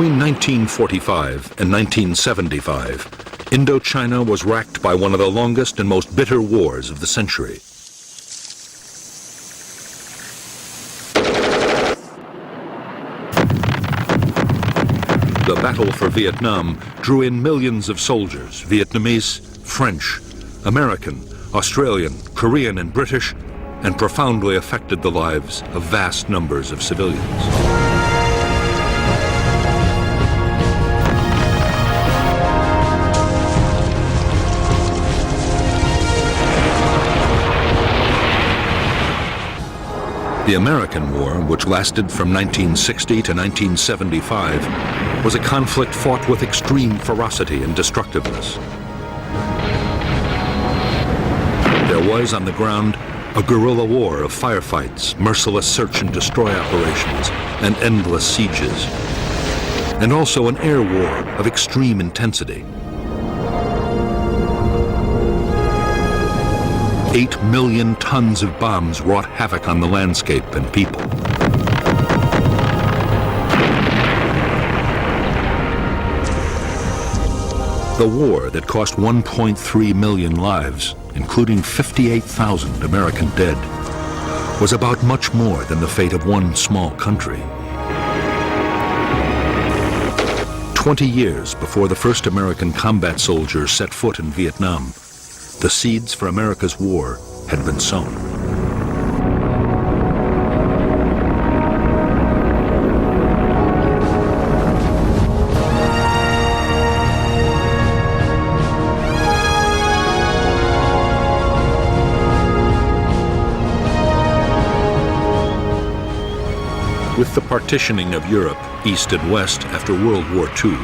Between 1945 and 1975, Indochina was racked by one of the longest and most bitter wars of the century. The battle for Vietnam drew in millions of soldiers, Vietnamese, French, American, Australian, Korean, and British, and profoundly affected the lives of vast numbers of civilians. The American War, which lasted from 1960 to 1975, was a conflict fought with extreme ferocity and destructiveness. There was, on the ground, a guerrilla war of firefights, merciless search and destroy operations, and endless sieges, and also an air war of extreme intensity. 8 million tons of bombs wrought havoc on the landscape and people. The war that cost 1.3 million lives, including 58,000 American dead, was about much more than the fate of one small country. 20 years before the first American combat soldiers set foot in Vietnam, the seeds for America's war had been sown. With the partitioning of Europe, east and west, after World War II,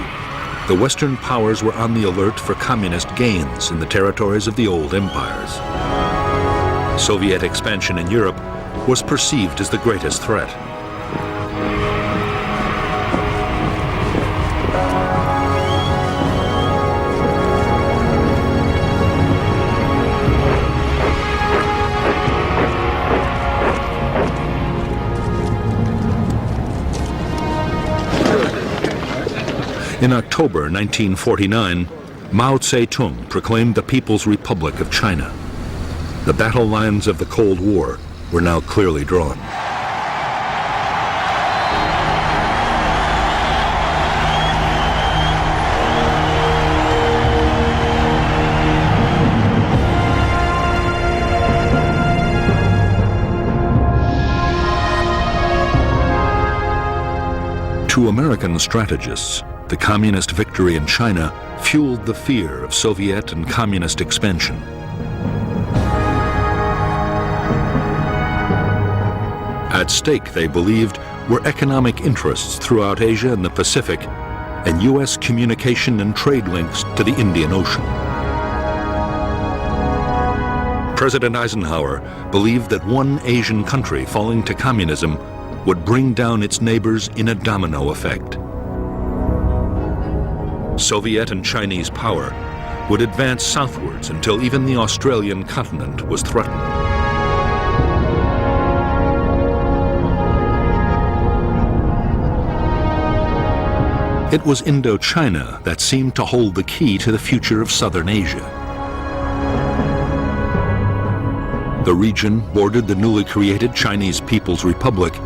the Western powers were on the alert for communist gains in the territories of the old empires. Soviet expansion in Europe was perceived as the greatest threat. In October 1949, Mao Zedong proclaimed the People's Republic of China. The battle lines of the Cold War were now clearly drawn. To American strategists, the communist victory in China fueled the fear of Soviet and communist expansion. At stake, they believed, were economic interests throughout Asia and the Pacific, and U.S. communication and trade links to the Indian Ocean. President Eisenhower believed that one Asian country falling to communism would bring down its neighbors in a domino effect. Soviet and Chinese power would advance southwards until even the Australian continent was threatened. It was Indochina that seemed to hold the key to the future of southern Asia. The region bordered the newly created Chinese People's Republic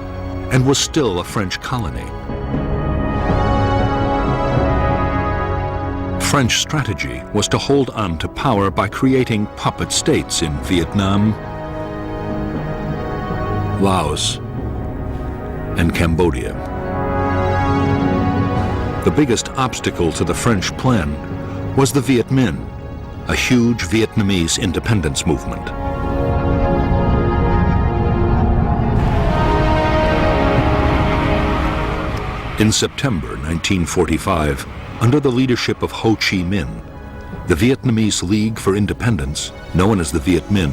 and was still a French colony. French strategy was to hold on to power by creating puppet states in Vietnam, Laos, and Cambodia. The biggest obstacle to the French plan was the Viet Minh, a huge Vietnamese independence movement. In September 1945, under the leadership of Ho Chi Minh, the Vietnamese League for Independence, known as the Viet Minh,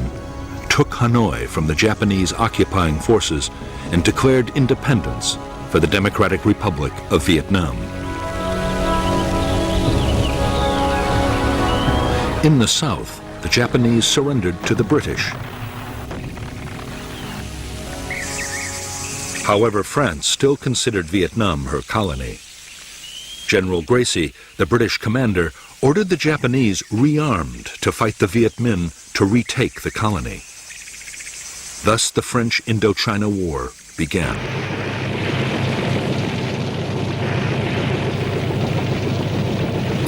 took Hanoi from the Japanese occupying forces and declared independence for the Democratic Republic of Vietnam. In the south, the Japanese surrendered to the British. However, France still considered Vietnam her colony. General Gracie, the British commander, ordered the Japanese rearmed to fight the Viet Minh to retake the colony. Thus the French Indochina War began.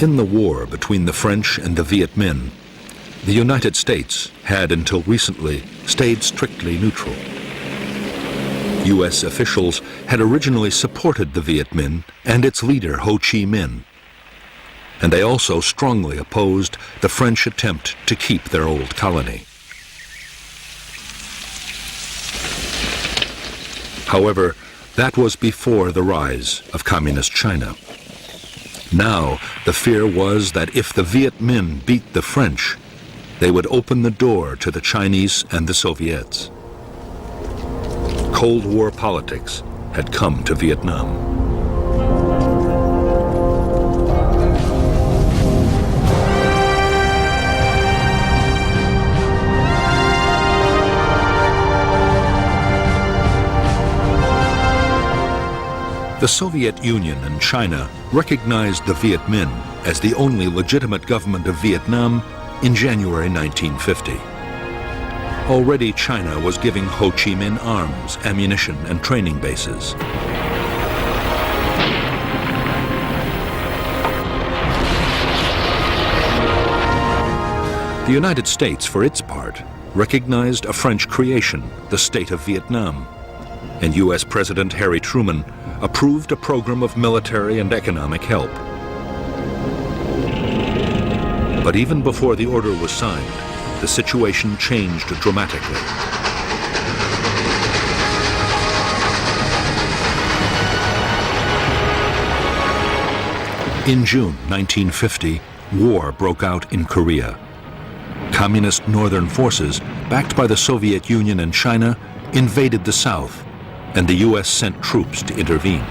In the war between the French and the Viet Minh, the United States had until recently stayed strictly neutral. U.S. officials had originally supported the Viet Minh and its leader Ho Chi Minh, and they also strongly opposed the French attempt to keep their old colony. However, that was before the rise of Communist China. Now, the fear was that if the Viet Minh beat the French, they would open the door to the Chinese and the Soviets. Cold War politics had come to Vietnam. The Soviet Union and China recognized the Viet Minh as the only legitimate government of Vietnam in January 1950. Already China was giving Ho Chi Minh arms, ammunition, and training bases. The United States, for its part, recognized a French creation, the State of Vietnam, and U.S. President Harry Truman approved a program of military and economic help. But even before the order was signed, the situation changed dramatically. In June 1950, war broke out in Korea. Communist northern forces, backed by the Soviet Union and China, invaded the South, and the U.S. sent troops to intervene.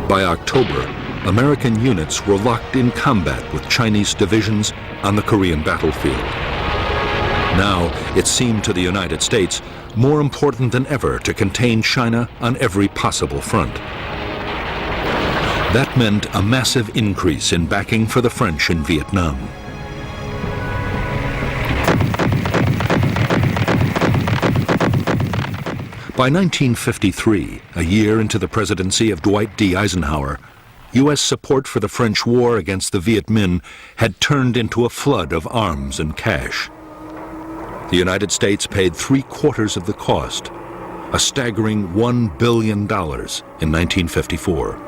By October, American units were locked in combat with Chinese divisions on the Korean battlefield. Now, it seemed to the United States more important than ever to contain China on every possible front. That meant a massive increase in backing for the French in Vietnam. By 1953, a year into the presidency of Dwight D. Eisenhower, U.S. support for the French war against the Viet Minh had turned into a flood of arms and cash. The United States paid 3/4 of the cost, a staggering $1 billion in 1954.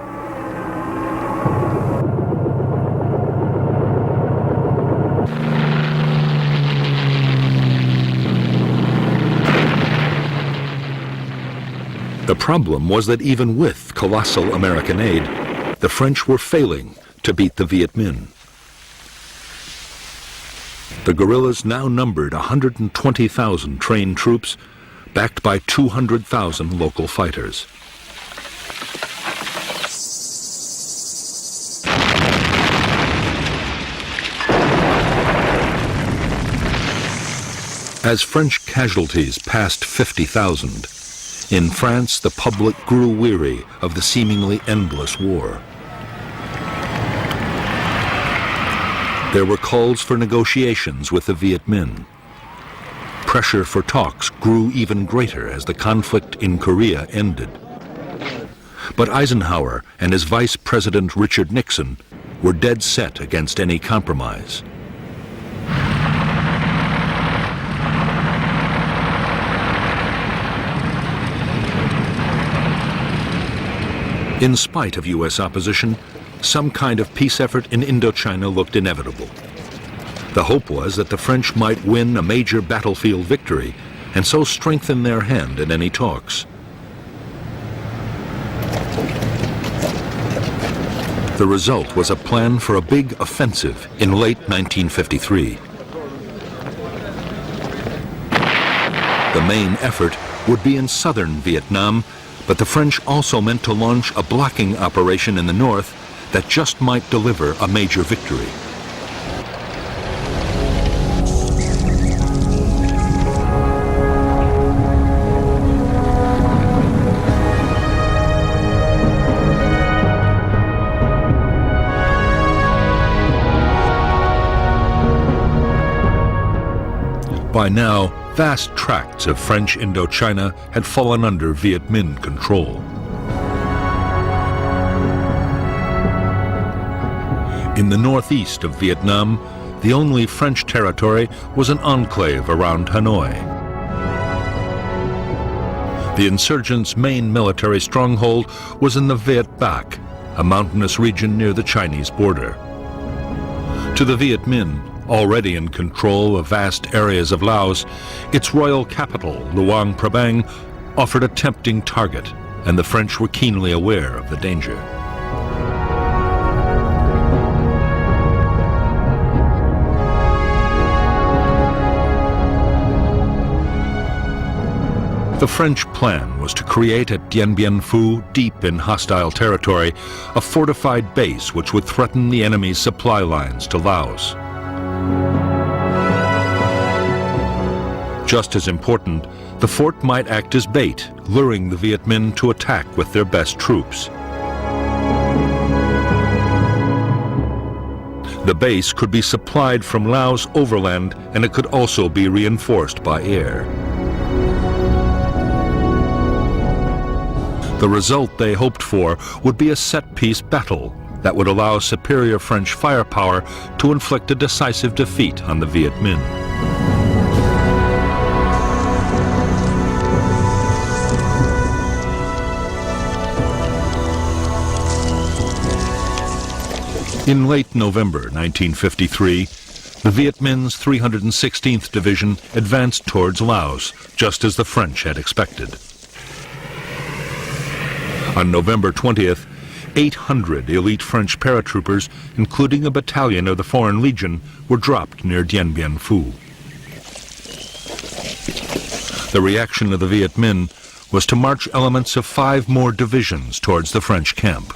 The problem was that even with colossal American aid, the French were failing to beat the Viet Minh. The guerrillas now numbered 120,000 trained troops, backed by 200,000 local fighters. As French casualties passed 50,000, in France, the public grew weary of the seemingly endless war. There were calls for negotiations with the Viet Minh. Pressure for talks grew even greater as the conflict in Korea ended. But Eisenhower and his Vice President Richard Nixon were dead set against any compromise. In spite of U.S. opposition, some kind of peace effort in Indochina looked inevitable. The hope was that the French might win a major battlefield victory and so strengthen their hand in any talks. The result was a plan for a big offensive in late 1953. The main effort would be in southern Vietnam, but the French also meant to launch a blocking operation in the north that just might deliver a major victory. By now, vast tracts of French Indochina had fallen under Viet Minh control. In the northeast of Vietnam, the only French territory was an enclave around Hanoi. The insurgents' main military stronghold was in the Viet Bac, a mountainous region near the Chinese border. To the Viet Minh, already in control of vast areas of Laos, its royal capital, Luang Prabang, offered a tempting target, and the French were keenly aware of the danger. The French plan was to create at Dien Bien Phu, deep in hostile territory, a fortified base which would threaten the enemy's supply lines to Laos. Just as important, the fort might act as bait, luring the Viet Minh to attack with their best troops. The base could be supplied from Laos overland, and it could also be reinforced by air. The result they hoped for would be a set-piece battle that would allow superior French firepower to inflict a decisive defeat on the Viet Minh. In late November 1953, the Viet Minh's 316th Division advanced towards Laos, just as the French had expected. On November 20th, 800 elite French paratroopers, including a battalion of the Foreign Legion, were dropped near Dien Bien Phu. The reaction of the Viet Minh was to march elements of 5 more divisions towards the French camp.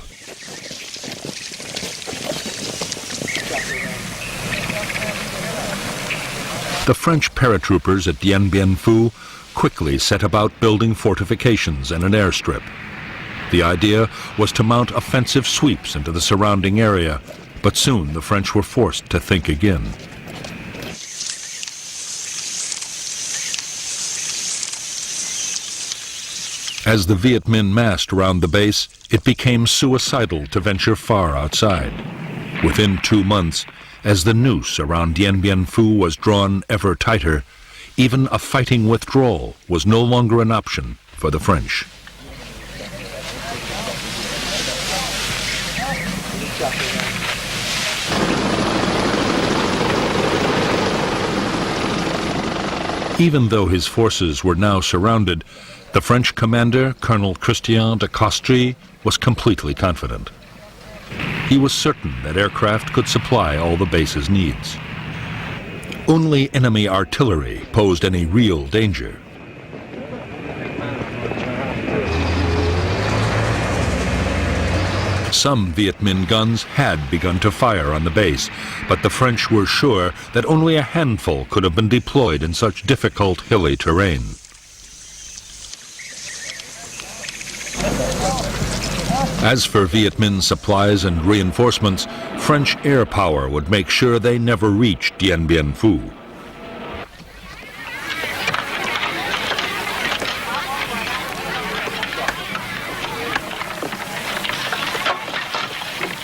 The French paratroopers at Dien Bien Phu quickly set about building fortifications and an airstrip. The idea was to mount offensive sweeps into the surrounding area, but soon the French were forced to think again. As the Viet Minh massed around the base, it became suicidal to venture far outside. Within 2 months, as the noose around Dien Bien Phu was drawn ever tighter, even a fighting withdrawal was no longer an option for the French. Even though his forces were now surrounded, the French commander, Colonel Christian de Castries, was completely confident. He was certain that aircraft could supply all the base's needs. Only enemy artillery posed any real danger. Some Viet Minh guns had begun to fire on the base, but the French were sure that only a handful could have been deployed in such difficult hilly terrain. As for Viet Minh supplies and reinforcements, French air power would make sure they never reached Dien Bien Phu.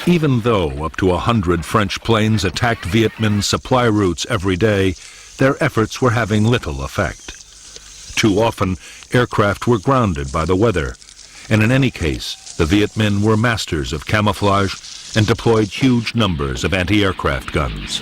Even though up to 100 French planes attacked Viet Minh supply routes every day, their efforts were having little effect. Too often, aircraft were grounded by the weather, and in any case, the Viet Minh were masters of camouflage and deployed huge numbers of anti-aircraft guns.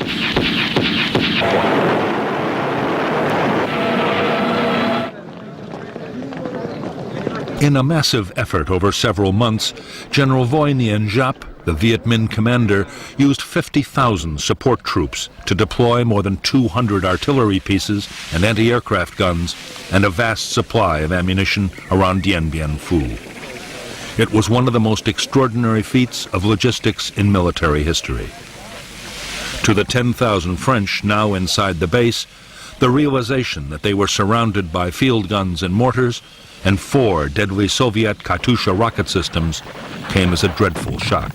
In a massive effort over several months, General Voi Nguyen Giap, the Viet Minh commander, used 50,000 support troops to deploy more than 200 artillery pieces and anti-aircraft guns and a vast supply of ammunition around Dien Bien Phu. It was one of the most extraordinary feats of logistics in military history. To the 10,000 French now inside the base, the realization that they were surrounded by field guns and mortars and 4 deadly Soviet Katyusha rocket systems came as a dreadful shock.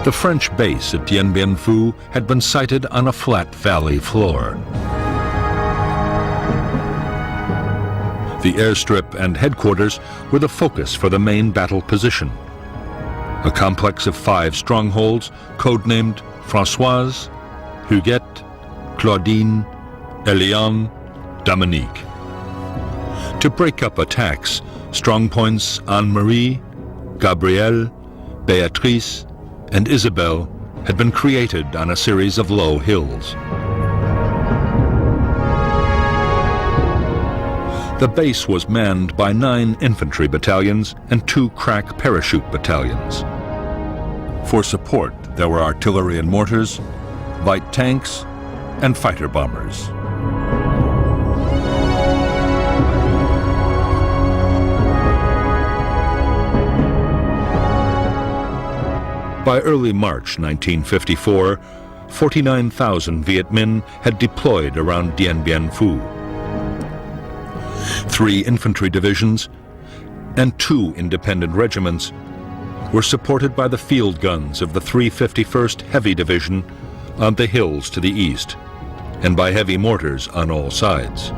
The French base at Dien Bien Phu had been sited on a flat valley floor. The airstrip and headquarters were the focus for the main battle position, a complex of 5 strongholds codenamed Françoise, Huguette, Claudine, Eliane, Dominique. To break up attacks, strongpoints Anne-Marie, Gabrielle, Béatrice, and Isabelle had been created on a series of low hills. The base was manned by 9 infantry battalions and 2 crack parachute battalions. For support, there were artillery and mortars, light tanks, and fighter bombers. By early March 1954, 49,000 Viet Minh had deployed around Dien Bien Phu. 3 infantry divisions and 2 independent regiments were supported by the field guns of the 351st Heavy Division on the hills to the east, and by heavy mortars on all sides.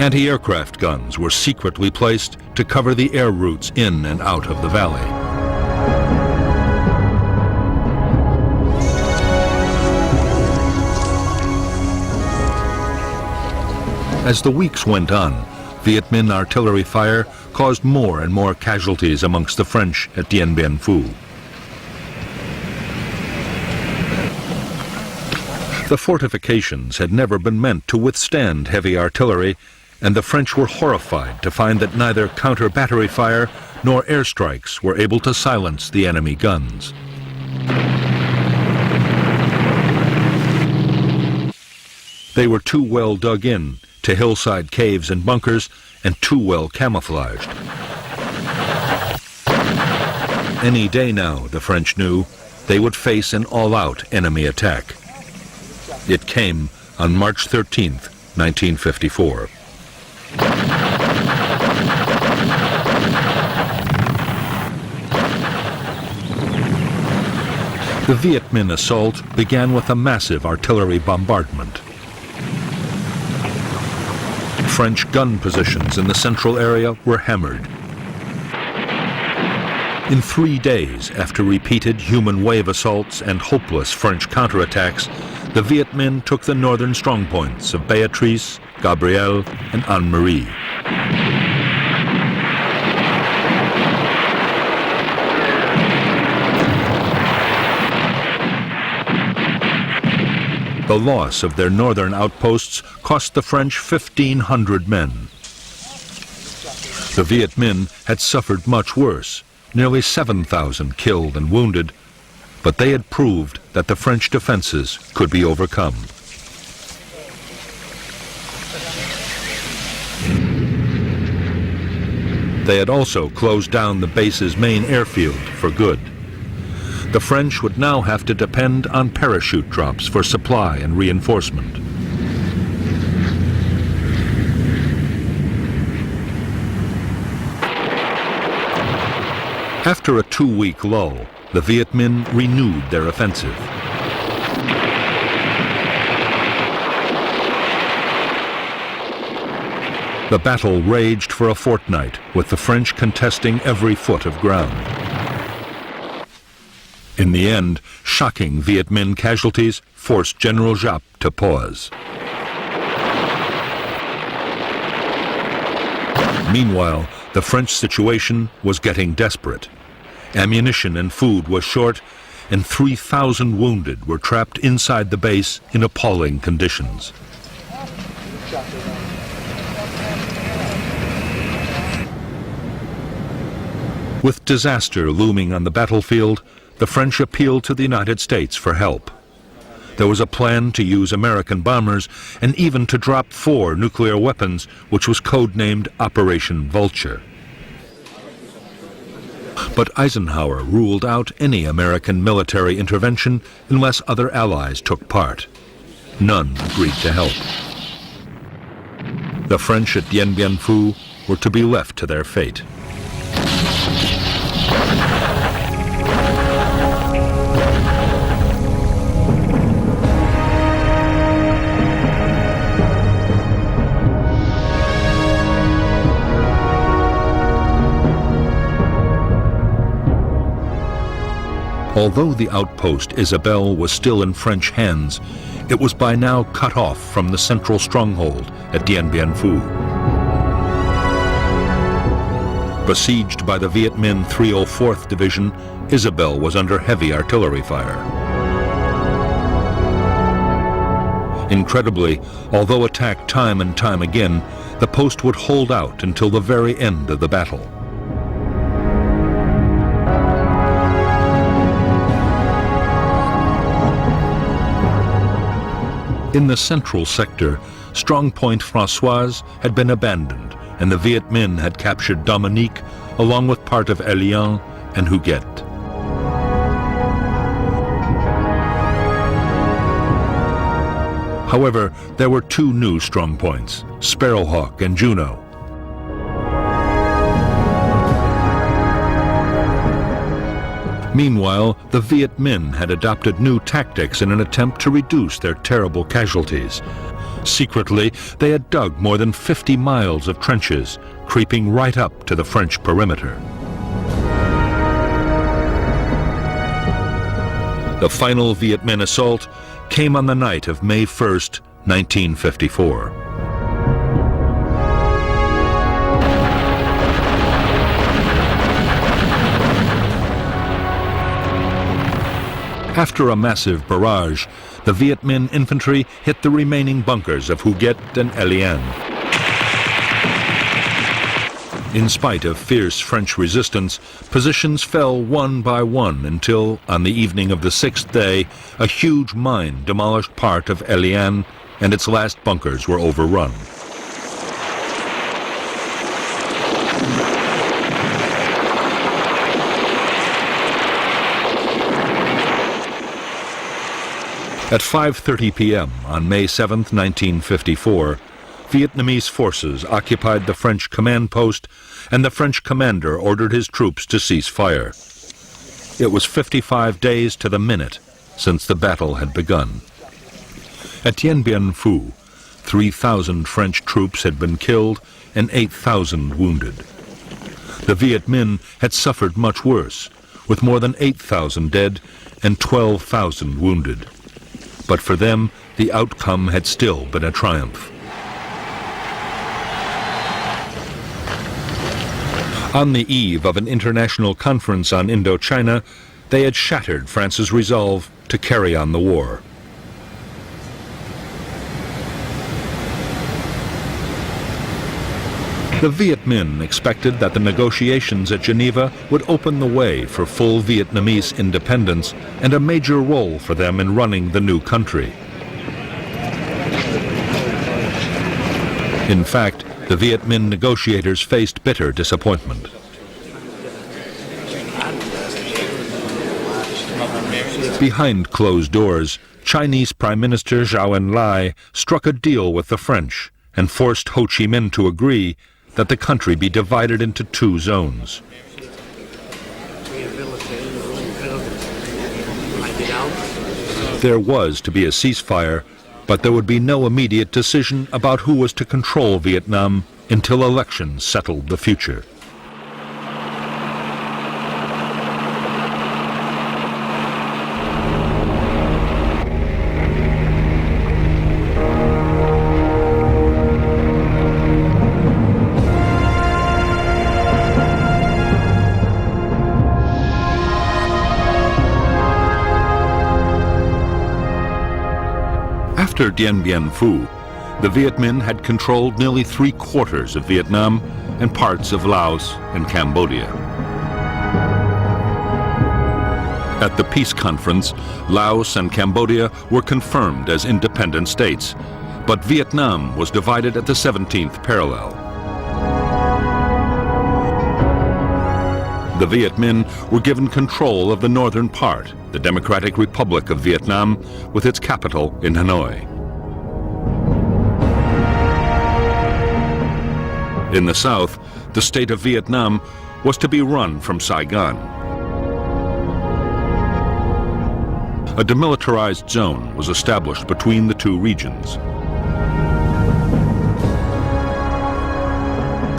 Anti-aircraft guns were secretly placed to cover the air routes in and out of the valley. As the weeks went on, Viet Minh artillery fire caused more and more casualties amongst the French at Dien Bien Phu. The fortifications had never been meant to withstand heavy artillery, and the French were horrified to find that neither counter-battery fire nor airstrikes were able to silence the enemy guns. They were too well dug in to hillside caves and bunkers, and too well camouflaged. Any day now, the French knew, they would face an all-out enemy attack. It came on March 13th, 1954. The Viet Minh assault began with a massive artillery bombardment. French gun positions in the central area were hammered. In 3 days, after repeated human wave assaults and hopeless French counterattacks, the Viet Minh took the northern strongpoints of Béatrice, Gabrielle, and Anne-Marie. The loss of their northern outposts cost the French 1,500 men. The Viet Minh had suffered much worse, nearly 7,000 killed and wounded, but they had proved that the French defenses could be overcome. They had also closed down the base's main airfield for good. The French would now have to depend on parachute drops for supply and reinforcement. After a 2-week lull, the Viet Minh renewed their offensive. The battle raged for a fortnight, with the French contesting every foot of ground. In the end, shocking Viet Minh casualties forced General Giap to pause. Meanwhile, the French situation was getting desperate. Ammunition and food was short, and 3,000 wounded were trapped inside the base in appalling conditions. With disaster looming on the battlefield, the French appealed to the United States for help. There was a plan to use American bombers and even to drop 4 nuclear weapons, which was codenamed Operation Vulture. But Eisenhower ruled out any American military intervention unless other allies took part. None agreed to help. The French at Dien Bien Phu were to be left to their fate. Although the outpost Isabelle was still in French hands, it was by now cut off from the central stronghold at Dien Bien Phu. Besieged by the Viet Minh 304th Division, Isabelle was under heavy artillery fire. Incredibly, although attacked time and time again, the post would hold out until the very end of the battle. In the central sector, Strong Point Françoise had been abandoned, and the Viet Minh had captured Dominique along with part of Elian and Huguette. However, there were two new strong points, Sparrowhawk and Juno. Meanwhile, the Viet Minh had adopted new tactics in an attempt to reduce their terrible casualties. Secretly, they had dug more than 50 miles of trenches, creeping right up to the French perimeter. The final Viet Minh assault came on the night of May 1st, 1954. After a massive barrage, the Viet Minh infantry hit the remaining bunkers of Huguette and Elian. In spite of fierce French resistance, positions fell one by one until, on the evening of the sixth day, a huge mine demolished part of Elian and its last bunkers were overrun. At 5:30 p.m. on May 7, 1954, Vietnamese forces occupied the French command post, and the French commander ordered his troops to cease fire. It was 55 days to the minute since the battle had begun. At Dien Bien Phu, 3,000 French troops had been killed and 8,000 wounded. The Viet Minh had suffered much worse, with more than 8,000 dead and 12,000 wounded. But for them, the outcome had still been a triumph. On the eve of an international conference on Indochina, they had shattered France's resolve to carry on the war. The Viet Minh expected that the negotiations at Geneva would open the way for full Vietnamese independence and a major role for them in running the new country. In fact, the Viet Minh negotiators faced bitter disappointment. Behind closed doors, Chinese Prime Minister Zhou Enlai struck a deal with the French and forced Ho Chi Minh to agree that the country be divided into two zones. There was to be a ceasefire, but there would be no immediate decision about who was to control Vietnam until elections settled the future. After Dien Bien Phu, the Viet Minh had controlled nearly 3/4 of Vietnam and parts of Laos and Cambodia. At the peace conference, Laos and Cambodia were confirmed as independent states, but Vietnam was divided at the 17th parallel. The Viet Minh were given control of the northern part, the Democratic Republic of Vietnam, with its capital in Hanoi. In the south, the state of Vietnam was to be run from Saigon. A demilitarized zone was established between the two regions.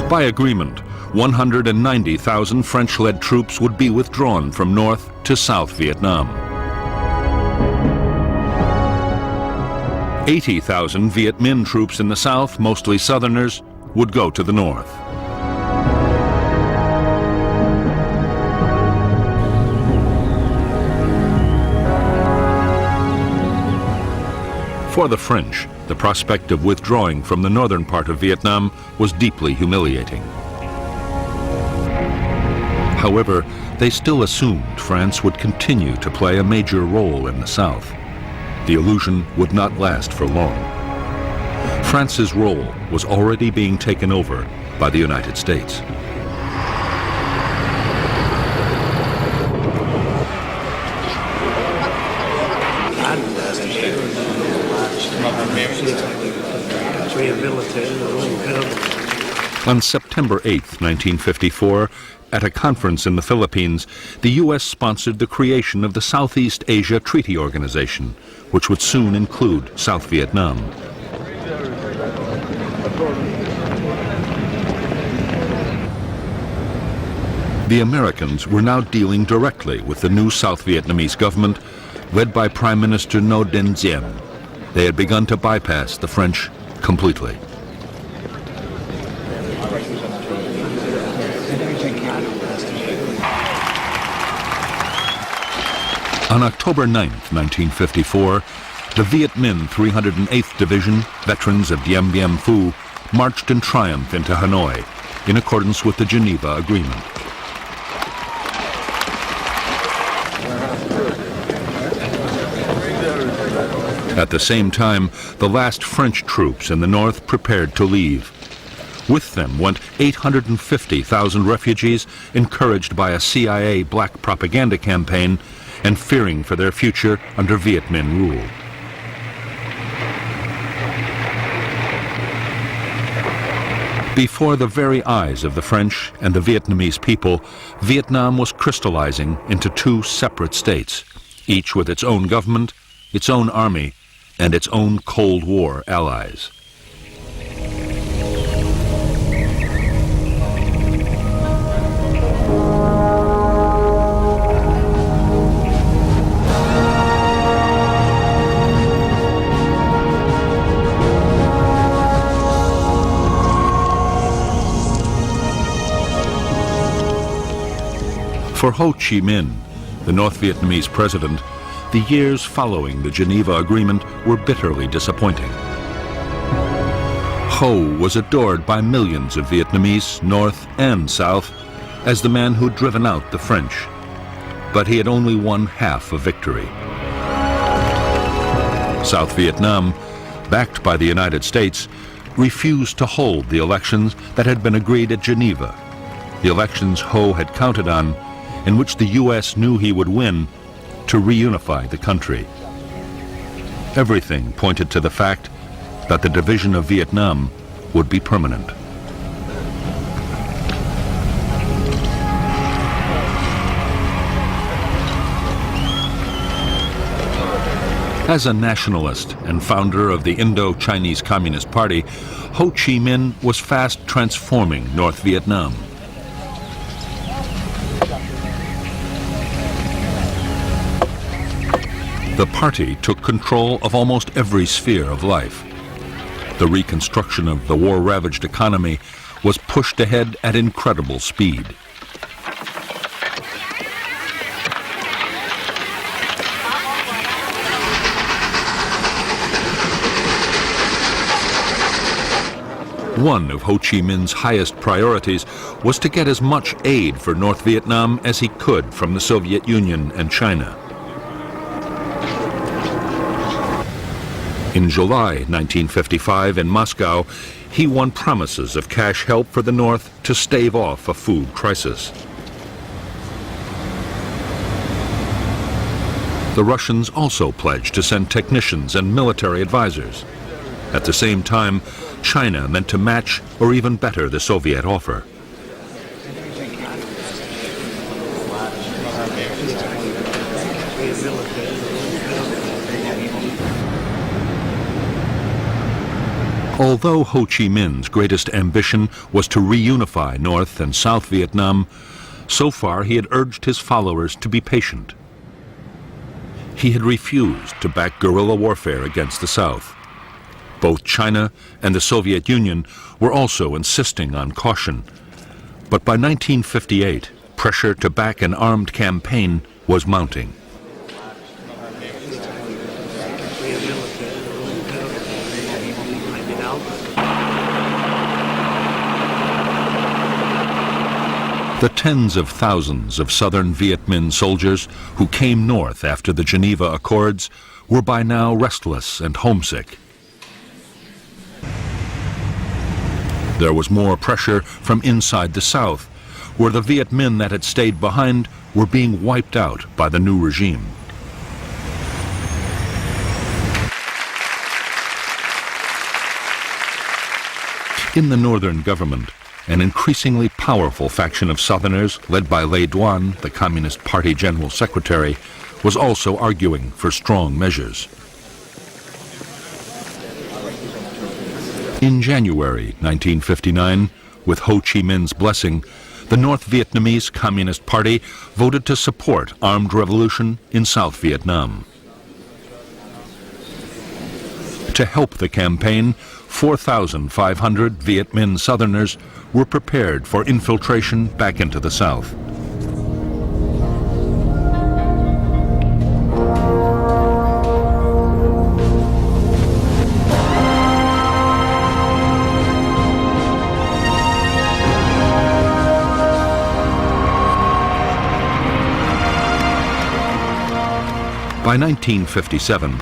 By agreement, 190,000 French-led troops would be withdrawn from North to South Vietnam. 80,000 Viet Minh troops in the south, mostly Southerners, would go to the north. For the French, the prospect of withdrawing from the northern part of Vietnam was deeply humiliating. However, they still assumed France would continue to play a major role in the south. The illusion would not last for long. France's role was already being taken over by the United States. On September 8, 1954, at a conference in the Philippines, the U.S. sponsored the creation of the Southeast Asia Treaty Organization, which would soon include South Vietnam. The Americans were now dealing directly with the new South Vietnamese government, led by Prime Minister Ngo Dinh Diem. They had begun to bypass the French completely. On October 9, 1954, the Viet Minh 308th Division, veterans of Dien Bien Phu, marched in triumph into Hanoi, in accordance with the Geneva Agreement. At the same time, the last French troops in the north prepared to leave. With them went 850,000 refugees, encouraged by a CIA black propaganda campaign and fearing for their future under Viet Minh rule. Before the very eyes of the French and the Vietnamese people, Vietnam was crystallizing into two separate states, each with its own government, its own army, and its own Cold War allies. For Ho Chi Minh, the North Vietnamese president, the years following the Geneva Agreement were bitterly disappointing. Ho was adored by millions of Vietnamese, North and South, as the man who'd driven out the French. But he had only won half a victory. South Vietnam, backed by the United States, refused to hold the elections that had been agreed at Geneva, the elections Ho had counted on, in which the U.S. knew he would win, to reunify the country. Everything pointed to the fact that the division of Vietnam would be permanent. As a nationalist and founder of the Indo-Chinese Communist Party, Ho Chi Minh was fast transforming North Vietnam. The party took control of almost every sphere of life. The reconstruction of the war-ravaged economy was pushed ahead at incredible speed. One of Ho Chi Minh's highest priorities was to get as much aid for North Vietnam as he could from the Soviet Union and China. In July 1955 in Moscow, he won promises of cash help for the North to stave off a food crisis. The Russians also pledged to send technicians and military advisors. At the same time, China meant to match or even better the Soviet offer. Although Ho Chi Minh's greatest ambition was to reunify North and South Vietnam, so far he had urged his followers to be patient. He had refused to back guerrilla warfare against the South. Both China and the Soviet Union were also insisting on caution. But by 1958, pressure to back an armed campaign was mounting. The tens of thousands of southern Viet Minh soldiers who came north after the Geneva Accords were by now restless and homesick. There was more pressure from inside the South, where the Viet Minh that had stayed behind were being wiped out by the new regime. In the northern government, an increasingly powerful faction of Southerners, led by Lê Duan, the Communist Party General Secretary, was also arguing for strong measures. In January 1959, with Ho Chi Minh's blessing, the North Vietnamese Communist Party voted to support armed revolution in South Vietnam. To help the campaign, 4,500 Viet Minh Southerners were prepared for infiltration back into the South. By 1957,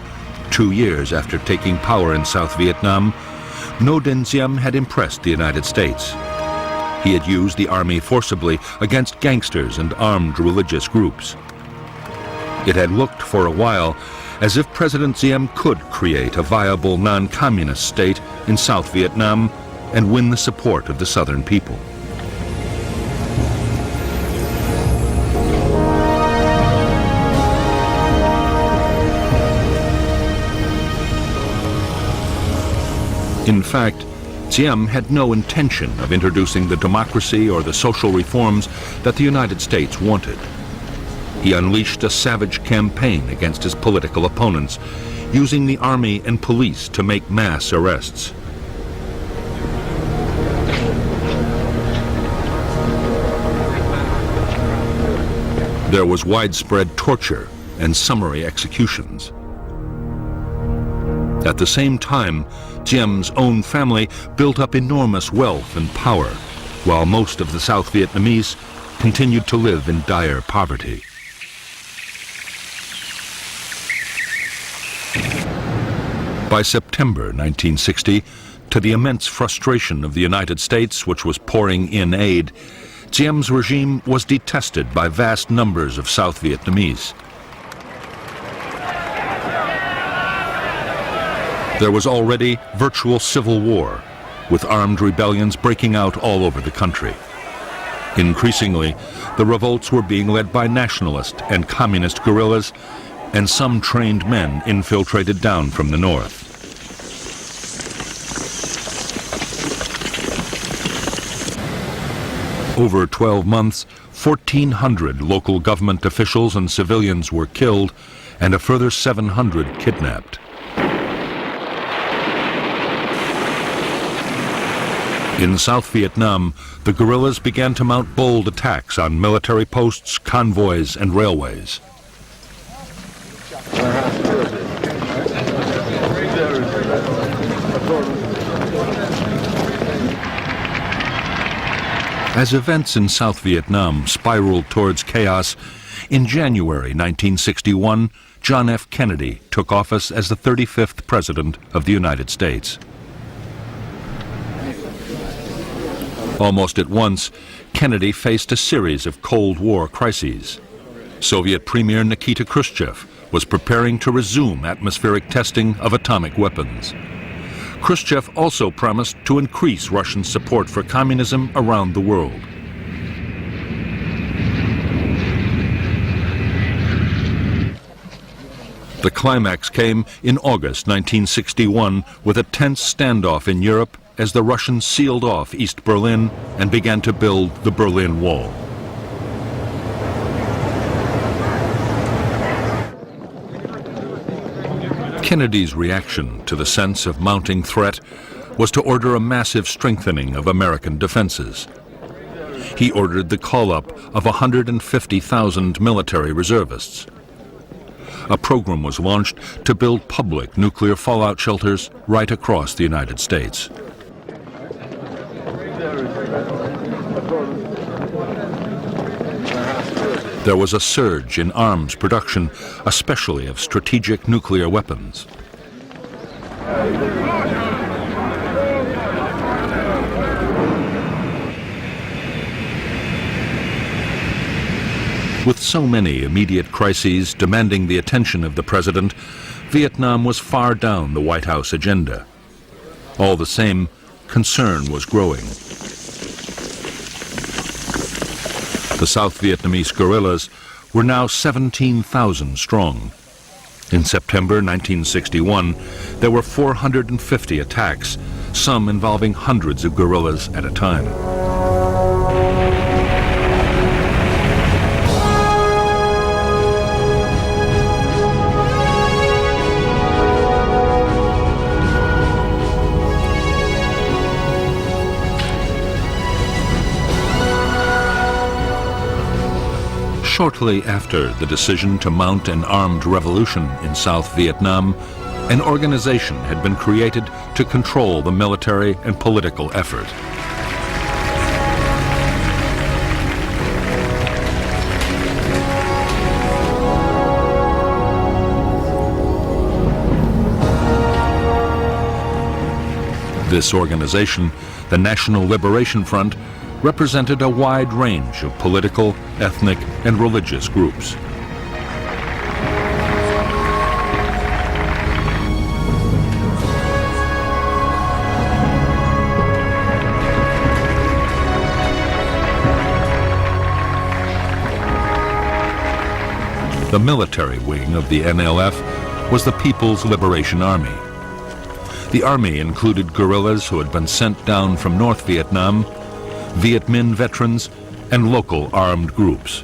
2 years after taking power in South Vietnam, Ngo Dinh Diem had impressed the United States. He had used the army forcibly against gangsters and armed religious groups. It had looked for a while as if President Diem could create a viable non-communist state in South Vietnam and win the support of the southern people. In fact, Diem had no intention of introducing the democracy or the social reforms that the United States wanted. He unleashed a savage campaign against his political opponents, using the army and police to make mass arrests. There was widespread torture and summary executions. At the same time, Diem's own family built up enormous wealth and power, while most of the South Vietnamese continued to live in dire poverty. By September 1960, to the immense frustration of the United States, which was pouring in aid, Diem's regime was detested by vast numbers of South Vietnamese. There was already virtual civil war, with armed rebellions breaking out all over the country. Increasingly, the revolts were being led by nationalist and communist guerrillas, and some trained men infiltrated down from the north. Over 12 months, 1,400 local government officials and civilians were killed, and a further 700 kidnapped. In South Vietnam, the guerrillas began to mount bold attacks on military posts, convoys, and railways. As events in South Vietnam spiraled towards chaos, in January 1961, John F. Kennedy took office as the 35th President of the United States. Almost at once, Kennedy faced a series of Cold War crises. Soviet Premier Nikita Khrushchev was preparing to resume atmospheric testing of atomic weapons. Khrushchev also promised to increase Russian support for communism around the world. The climax came in August 1961 with a tense standoff in Europe as the Russians sealed off East Berlin and began to build the Berlin Wall. Kennedy's reaction to the sense of mounting threat was to order a massive strengthening of American defenses. He ordered the call-up of 150,000 military reservists. A program was launched to build public nuclear fallout shelters right across the United States. There was a surge in arms production, especially of strategic nuclear weapons. With so many immediate crises demanding the attention of the president, Vietnam was far down the White House agenda. All the same, concern was growing. The South Vietnamese guerrillas were now 17,000 strong. In September 1961, there were 450 attacks, some involving hundreds of guerrillas at a time. Shortly after the decision to mount an armed revolution in South Vietnam, an organization had been created to control the military and political effort. This organization, the National Liberation Front, represented a wide range of political, ethnic, and religious groups. The military wing of the NLF was the People's Liberation Army. The army included guerrillas who had been sent down from North Vietnam, Viet Minh veterans, and local armed groups.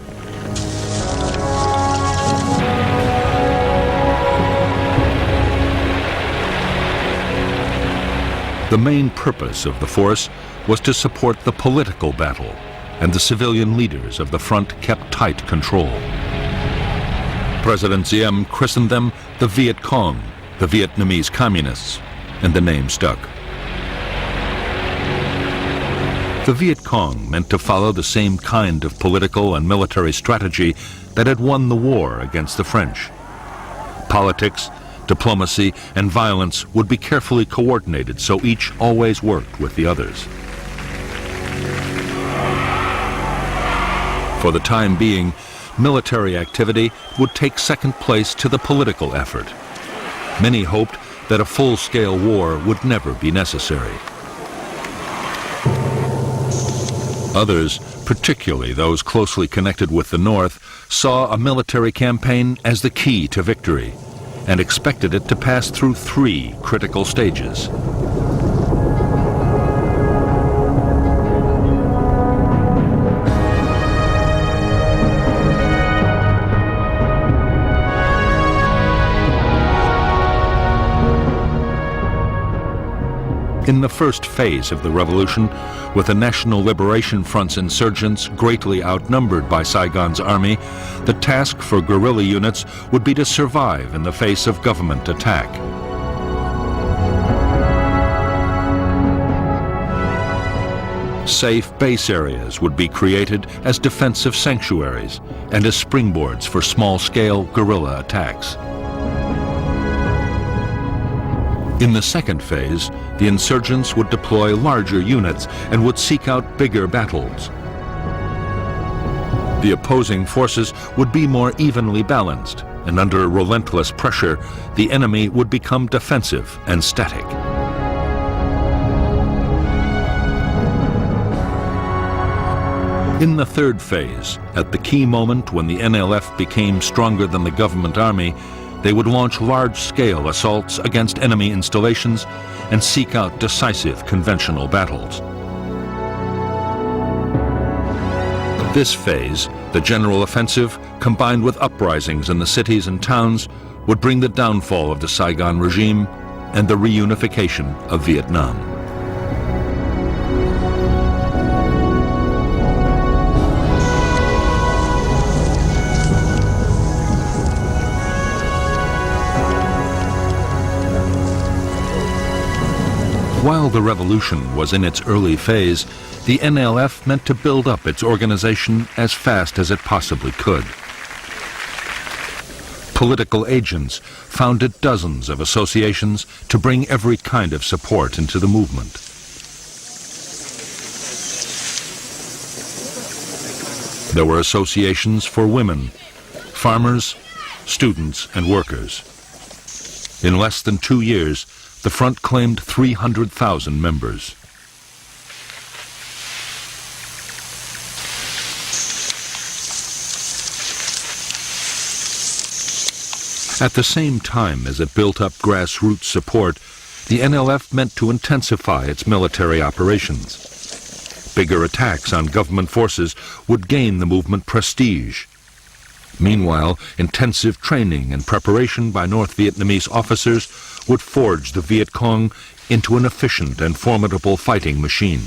The main purpose of the force was to support the political battle, and the civilian leaders of the front kept tight control. President Diem christened them the Viet Cong, the Vietnamese Communists, and the name stuck. The Viet Cong meant to follow the same kind of political and military strategy that had won the war against the French. Politics, diplomacy, and violence would be carefully coordinated so each always worked with the others. For the time being, military activity would take second place to the political effort. Many hoped that a full-scale war would never be necessary. Others, particularly those closely connected with the North, saw a military campaign as the key to victory and expected it to pass through 3 critical stages. In the first phase of the revolution, with the National Liberation Front's insurgents greatly outnumbered by Saigon's army, the task for guerrilla units would be to survive in the face of government attack. Safe base areas would be created as defensive sanctuaries and as springboards for small-scale guerrilla attacks. In the second phase, the insurgents would deploy larger units and would seek out bigger battles. The opposing forces would be more evenly balanced, and under relentless pressure, the enemy would become defensive and static. In the third phase, at the key moment when the NLF became stronger than the government army, they would launch large-scale assaults against enemy installations and seek out decisive conventional battles. This phase, the general offensive, combined with uprisings in the cities and towns, would bring the downfall of the Saigon regime and the reunification of Vietnam. While the revolution was in its early phase, the NLF meant to build up its organization as fast as it possibly could. Political agents founded dozens of associations to bring every kind of support into the movement. There were associations for women, farmers, students, and workers. In less than 2 years, the front claimed 300,000 members. At the same time as it built up grassroots support, the NLF meant to intensify its military operations. Bigger attacks on government forces would gain the movement prestige. Meanwhile, intensive training and preparation by North Vietnamese officers would forge the Viet Cong into an efficient and formidable fighting machine.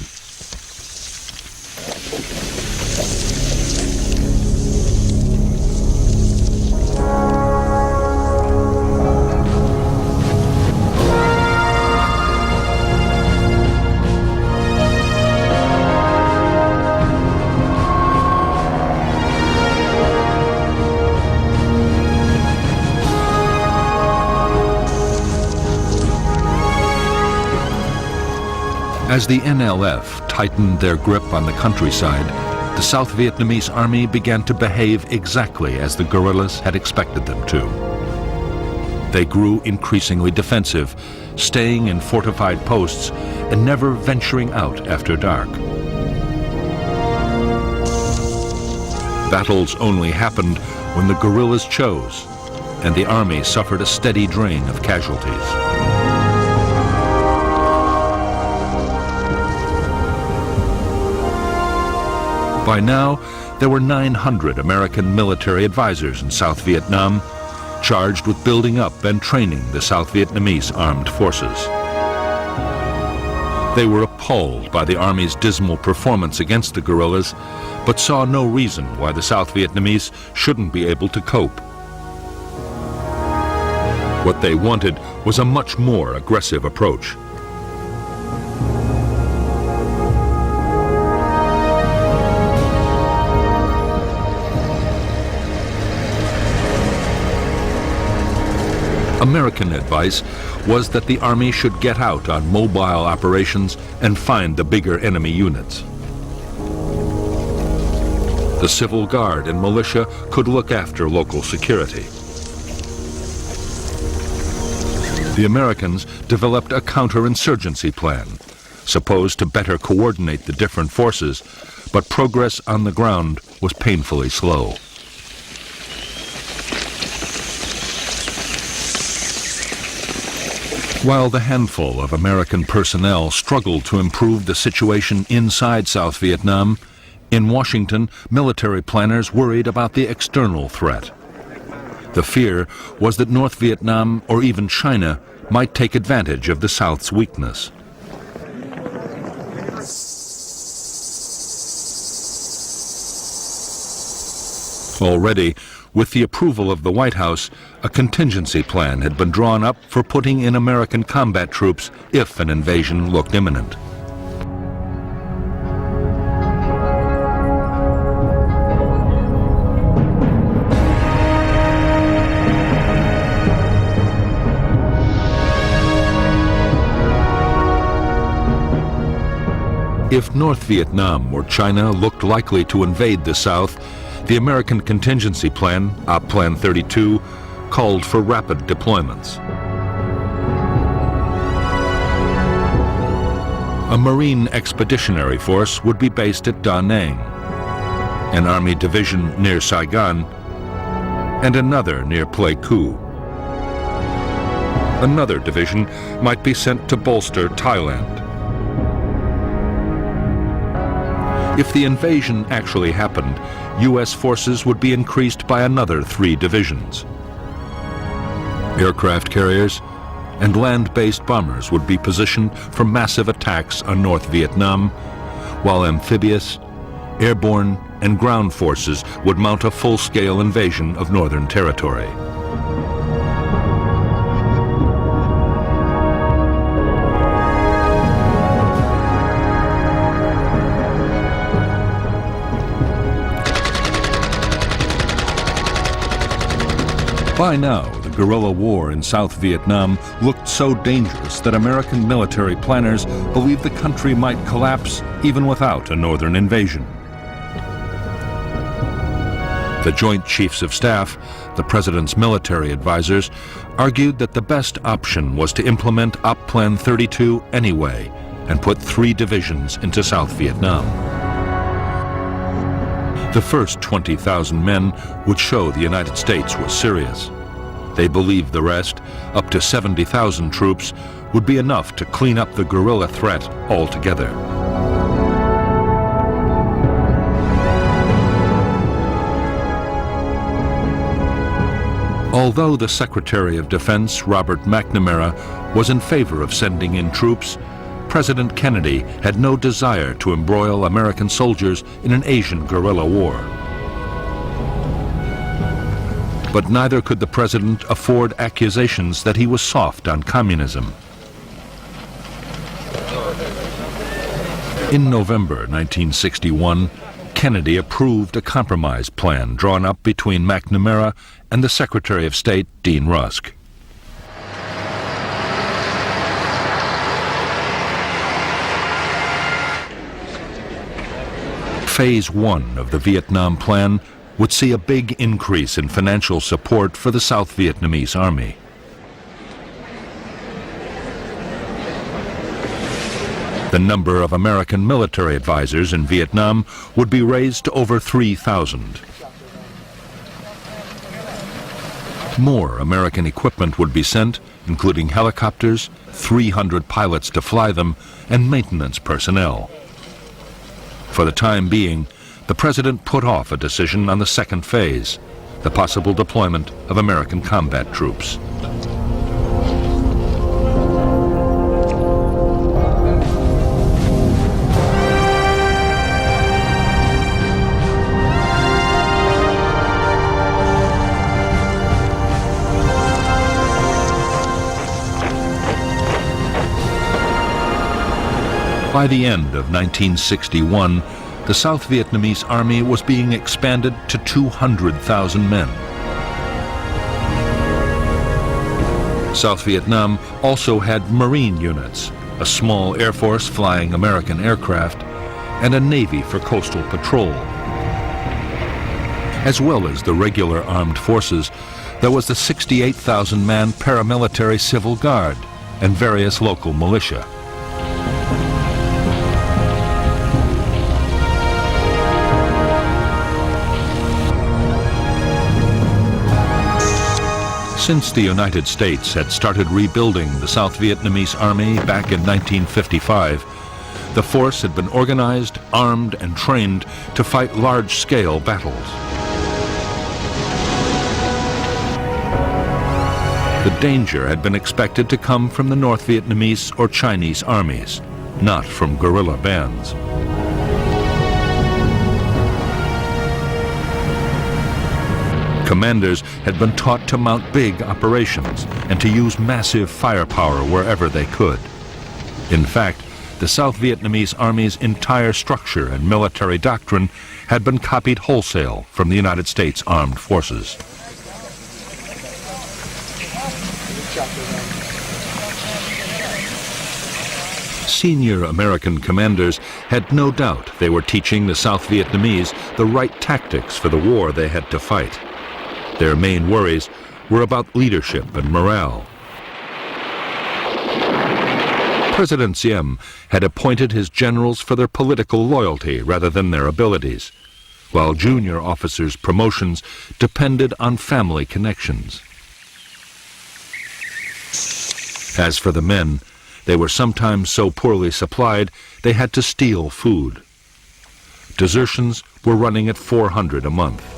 As the NLF tightened their grip on the countryside, the South Vietnamese army began to behave exactly as the guerrillas had expected them to. They grew increasingly defensive, staying in fortified posts and never venturing out after dark. Battles only happened when the guerrillas chose, and the army suffered a steady drain of casualties. By now, there were 900 American military advisors in South Vietnam, charged with building up and training the South Vietnamese armed forces. They were appalled by the Army's dismal performance against the guerrillas, but saw no reason why the South Vietnamese shouldn't be able to cope. What they wanted was a much more aggressive approach. American advice was that the Army should get out on mobile operations and find the bigger enemy units. The Civil Guard and militia could look after local security. The Americans developed a counterinsurgency plan, supposed to better coordinate the different forces, but progress on the ground was painfully slow. While the handful of American personnel struggled to improve the situation inside South Vietnam, in Washington, military planners worried about the external threat. The fear was that North Vietnam or even China might take advantage of the South's weakness. Already, with the approval of the White House, a contingency plan had been drawn up for putting in American combat troops if an invasion looked imminent. If North Vietnam or China looked likely to invade the South, the American contingency plan, Op Plan 32, called for rapid deployments. A Marine Expeditionary Force would be based at Da Nang, an Army division near Saigon, and another near Pleiku. Another division might be sent to bolster Thailand. If the invasion actually happened, U.S. forces would be increased by another 3 divisions. Aircraft carriers and land-based bombers would be positioned for massive attacks on North Vietnam, while amphibious, airborne, and ground forces would mount a full-scale invasion of Northern Territory. By now, the guerrilla war in South Vietnam looked so dangerous that American military planners believed the country might collapse even without a northern invasion. The Joint Chiefs of Staff, the President's military advisors, argued that the best option was to implement Op Plan 32 anyway and put 3 divisions into South Vietnam. The first 20,000 men would show the United States was serious. They believed the rest, up to 70,000 troops, would be enough to clean up the guerrilla threat altogether. Although the Secretary of Defense, Robert McNamara, was in favor of sending in troops, President Kennedy had no desire to embroil American soldiers in an Asian guerrilla war. But neither could the president afford accusations that he was soft on communism. In November 1961, Kennedy approved a compromise plan drawn up between McNamara and the Secretary of State, Dean Rusk. Phase 1 of the Vietnam Plan would see a big increase in financial support for the South Vietnamese Army. The number of American military advisors in Vietnam would be raised to over 3,000. More American equipment would be sent, including helicopters, 300 pilots to fly them, and maintenance personnel. For the time being, the president put off a decision on the second phase, the possible deployment of American combat troops. By the end of 1961, the South Vietnamese Army was being expanded to 200,000 men. South Vietnam also had Marine units, a small air force flying American aircraft, and a Navy for coastal patrol. As well as the regular armed forces, there was the 68,000-man paramilitary Civil Guard and various local militia. Since the United States had started rebuilding the South Vietnamese Army back in 1955, the force had been organized, armed, and trained to fight large-scale battles. The danger had been expected to come from the North Vietnamese or Chinese armies, not from guerrilla bands. Commanders had been taught to mount big operations and to use massive firepower wherever they could. In fact, the South Vietnamese Army's entire structure and military doctrine had been copied wholesale from the United States Armed Forces. Senior American commanders had no doubt they were teaching the South Vietnamese the right tactics for the war they had to fight. Their main worries were about leadership and morale. President Diem had appointed his generals for their political loyalty rather than their abilities, while junior officers' promotions depended on family connections. As for the men, they were sometimes so poorly supplied they had to steal food. Desertions were running at 400 a month.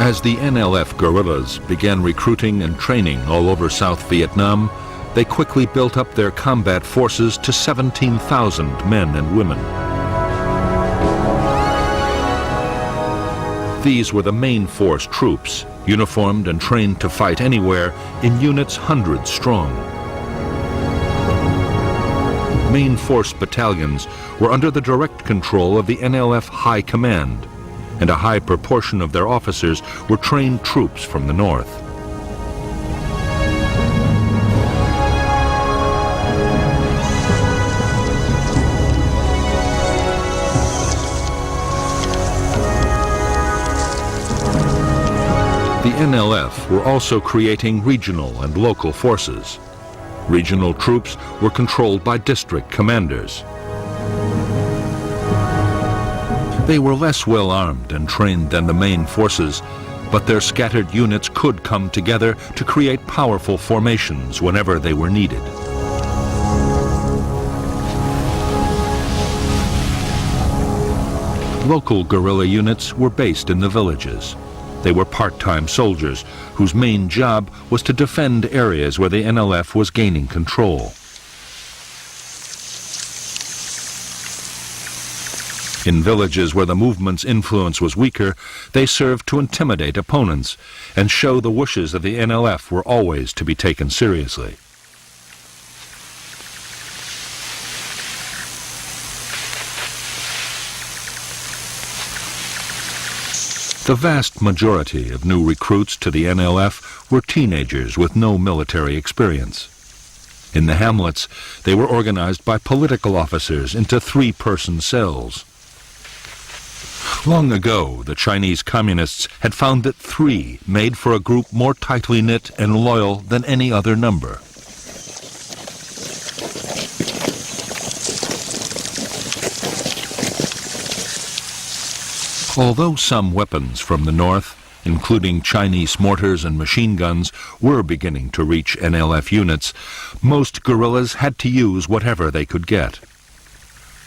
As the NLF guerrillas began recruiting and training all over South Vietnam, they quickly built up their combat forces to 17,000 men and women. These were the main force troops, uniformed and trained to fight anywhere in units hundreds strong. Main force battalions were under the direct control of the NLF High Command, and a high proportion of their officers were trained troops from the north. The NLF were also creating regional and local forces. Regional troops were controlled by district commanders. They were less well armed and trained than the main forces, but their scattered units could come together to create powerful formations whenever they were needed. Local guerrilla units were based in the villages. They were part-time soldiers whose main job was to defend areas where the NLF was gaining control. In villages where the movement's influence was weaker, they served to intimidate opponents and show the wishes of the NLF were always to be taken seriously. The vast majority of new recruits to the NLF were teenagers with no military experience. In the hamlets, they were organized by political officers into three-person cells. Long ago, the Chinese communists had found that three made for a group more tightly knit and loyal than any other number. Although some weapons from the north, including Chinese mortars and machine guns, were beginning to reach NLF units, most guerrillas had to use whatever they could get.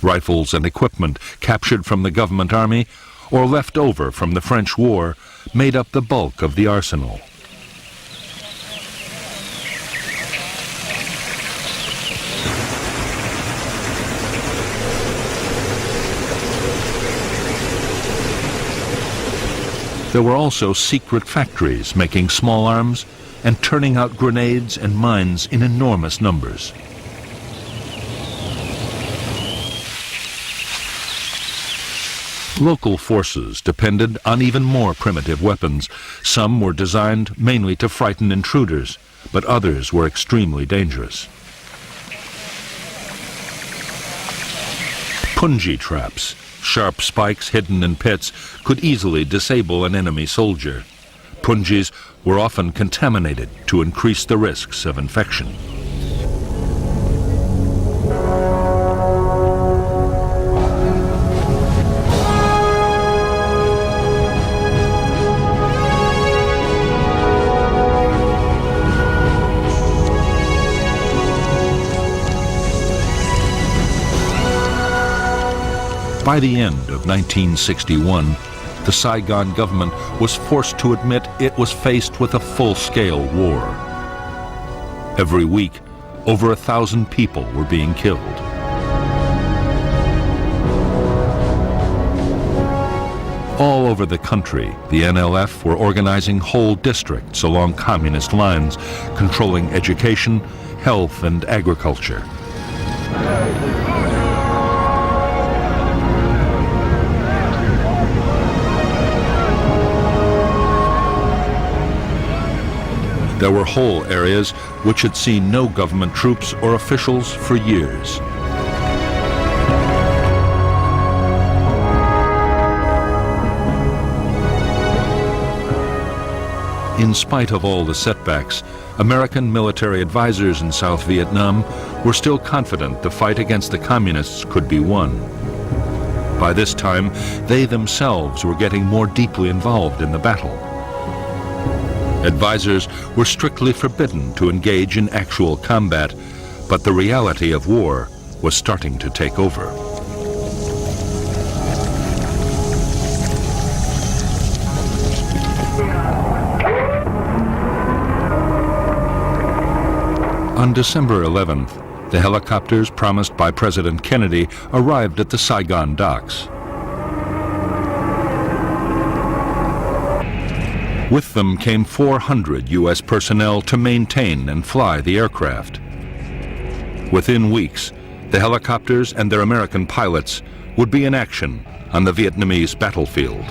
Rifles and equipment captured from the government army or left over from the French War made up the bulk of the arsenal. There were also secret factories making small arms and turning out grenades and mines in enormous numbers. Local forces depended on even more primitive weapons. Some were designed mainly to frighten intruders, but others were extremely dangerous. Punji traps, sharp spikes hidden in pits, could easily disable an enemy soldier. Punjis were often contaminated to increase the risks of infection. By the end of 1961, the Saigon government was forced to admit it was faced with a full-scale war. Every week, over 1,000 people were being killed. All over the country, the NLF were organizing whole districts along communist lines, controlling education, health, and agriculture. There were whole areas which had seen no government troops or officials for years. In spite of all the setbacks, American military advisors in South Vietnam were still confident the fight against the communists could be won. By this time, they themselves were getting more deeply involved in the battle. Advisors were strictly forbidden to engage in actual combat, but the reality of war was starting to take over. On December 11th, the helicopters promised by President Kennedy arrived at the Saigon docks. With them came 400 U.S. personnel to maintain and fly the aircraft. Within weeks, the helicopters and their American pilots would be in action on the Vietnamese battlefield.